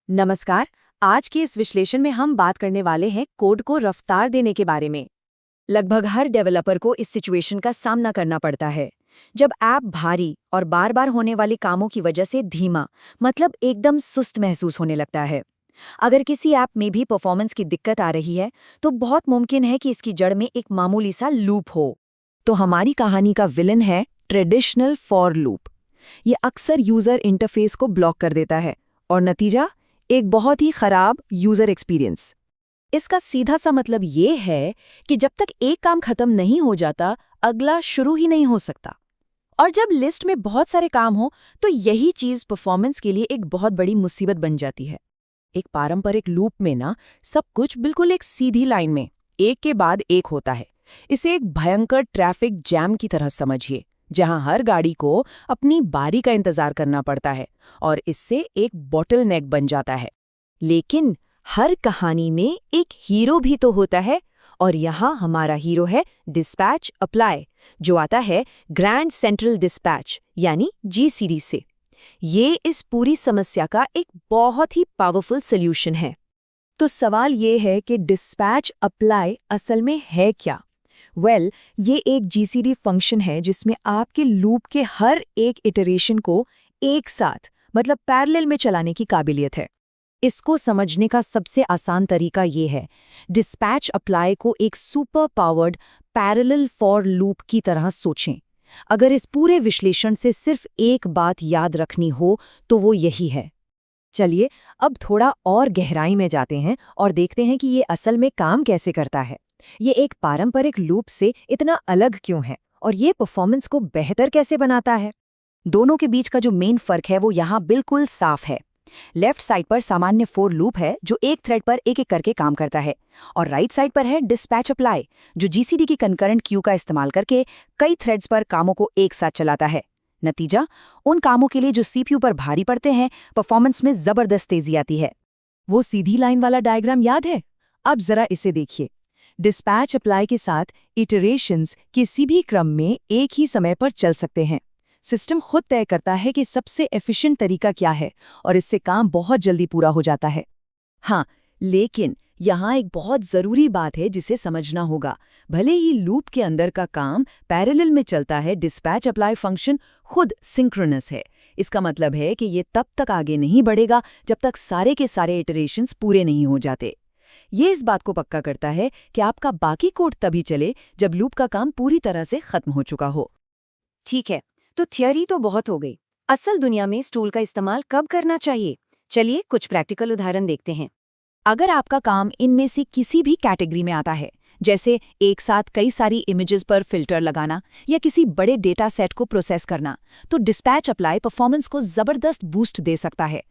नमस्कार। आज के इस विश्लेषण में हम बात करने वाले हैं कोड को रफ्तार देने के बारे में। लगभग हर डेवलपर को इस सिचुएशन का सामना करना पड़ता है जब ऐप भारी और बार बार होने वाले कामों की वजह से धीमा मतलब एकदम सुस्त महसूस होने लगता है। अगर किसी ऐप में भी परफॉर्मेंस की दिक्कत आ रही है तो बहुत मुमकिन है कि इसकी जड़ में एक मामूली सा लूप हो। तो हमारी कहानी का विलन है ट्रेडिशनल फॉर लूप। ये अक्सर यूजर इंटरफेस को ब्लॉक कर देता है और नतीजा एक बहुत ही खराब यूजर एक्सपीरियंस। इसका सीधा सा मतलब ये है कि जब तक एक काम खत्म नहीं हो जाता अगला शुरू ही नहीं हो सकता। और जब लिस्ट में बहुत सारे काम हो तो यही चीज परफॉर्मेंस के लिए एक बहुत बड़ी मुसीबत बन जाती है। एक पारंपरिक लूप में ना सब कुछ बिल्कुल एक सीधी लाइन में एक के बाद एक होता है। इसे एक भयंकर ट्रैफिक जैम की तरह समझिए, जहां हर गाड़ी को अपनी बारी का इंतजार करना पड़ता है और इससे एक बॉटलनेक बन जाता है। लेकिन हर कहानी में एक हीरो भी तो होता है और यहाँ हमारा हीरो है डिस्पैच अप्लाई, जो आता है ग्रैंड सेंट्रल डिस्पैच यानी जीसीडी से। ये इस पूरी समस्या का एक बहुत ही पावरफुल सॉल्यूशन है। तो सवाल ये है कि डिस्पैच अप्लाई असल में है क्या? ये एक जीसीडी फंक्शन है जिसमें आपके लूप के हर एक इटरेशन को एक साथ मतलब पैरेलल में चलाने की काबिलियत है। इसको समझने का सबसे आसान तरीका ये है, डिस्पैच अप्लाई को एक super powered parallel for loop की तरह सोचें। अगर इस पूरे विश्लेषण से सिर्फ एक बात याद रखनी हो तो वो यही है। चलिए अब थोड़ा और गहराई में जाते हैं और देखते हैं कि ये असल में काम कैसे करता है। ये एक पारंपरिक लूप से इतना अलग क्यों है और ये परफॉर्मेंस को बेहतर कैसे बनाता है? दोनों के बीच का जो मेन फर्क है वो यहाँ बिल्कुल साफ है। लेफ्ट साइड पर सामान्य फॉर लूप है जो एक थ्रेड पर एक एक करके काम करता है, और राइट साइड पर है डिस्पैच अप्लाई जो जीसीडी की कंकरेंट क्यू का इस्तेमाल करके कई थ्रेड्स पर कामों को एक साथ चलाता है। नतीजा, उन कामों के लिए जो सीपीयू पर भारी पड़ते हैं परफॉर्मेंस में जबरदस्त तेजी आती है। वो सीधी लाइन वाला डायग्राम याद है? अब जरा इसे देखिए। डिस्पैच अप्लाई के साथ इटरेशंस किसी भी क्रम में एक ही समय पर चल सकते हैं। सिस्टम खुद तय करता है कि सबसे एफिशिएंट तरीका क्या है और इससे काम बहुत जल्दी पूरा हो जाता है। हाँ, लेकिन यहाँ एक बहुत ज़रूरी बात है जिसे समझना होगा। भले ही लूप के अंदर का काम पैरेलल में चलता है, डिस्पैच अप्लाई फंक्शन खुद सिंक्रोनस है। इसका मतलब है कि ये तब तक आगे नहीं बढ़ेगा जब तक सारे के सारे इटरेशंस पूरे नहीं हो जाते। ये इस बात को पक्का करता है कि आपका बाकी कोड तभी चले जब लूप का काम पूरी तरह से खत्म हो चुका हो। ठीक है, तो थियरी तो बहुत हो गई। असल दुनिया में इस टूल का इस्तेमाल कब करना चाहिए? चलिए कुछ प्रैक्टिकल उदाहरण देखते हैं। अगर आपका काम इनमें से किसी भी कैटेगरी में आता है, जैसे एक साथ कई सारी इमेजेस पर फिल्टर लगाना या किसी बड़े डेटा सेट को प्रोसेस करना, तो डिस्पैच अप्लाई परफॉर्मेंस को जबरदस्त बूस्ट दे सकता है।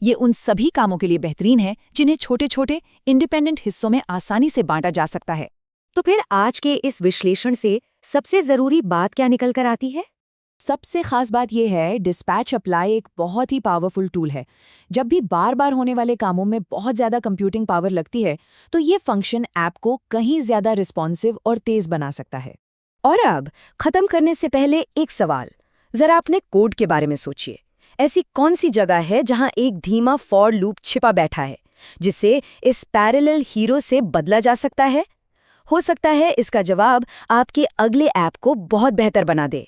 ये उन सभी कामों के लिए बेहतरीन है जिन्हें छोटे छोटे इंडिपेंडेंट हिस्सों में आसानी से बांटा जा सकता है। तो फिर आज के इस विश्लेषण से सबसे जरूरी बात क्या निकल कर आती है? सबसे खास बात यह है, डिस्पैच अप्लाई एक बहुत ही पावरफुल टूल है। जब भी बार बार होने वाले कामों में बहुत ज़्यादा कंप्यूटिंग पावर लगती है तो ये फंक्शन ऐप को कहीं ज़्यादा रिस्पॉन्सिव और तेज़ बना सकता है। और अब ख़त्म करने से पहले एक सवाल, ज़रा अपने कोड के बारे में सोचिए। ऐसी कौन सी जगह है जहां एक धीमा फॉर लूप छिपा बैठा है जिसे इस पैरेलल हीरो से बदला जा सकता है? हो सकता है इसका जवाब आपके अगले ऐप को बहुत बेहतर बना दे।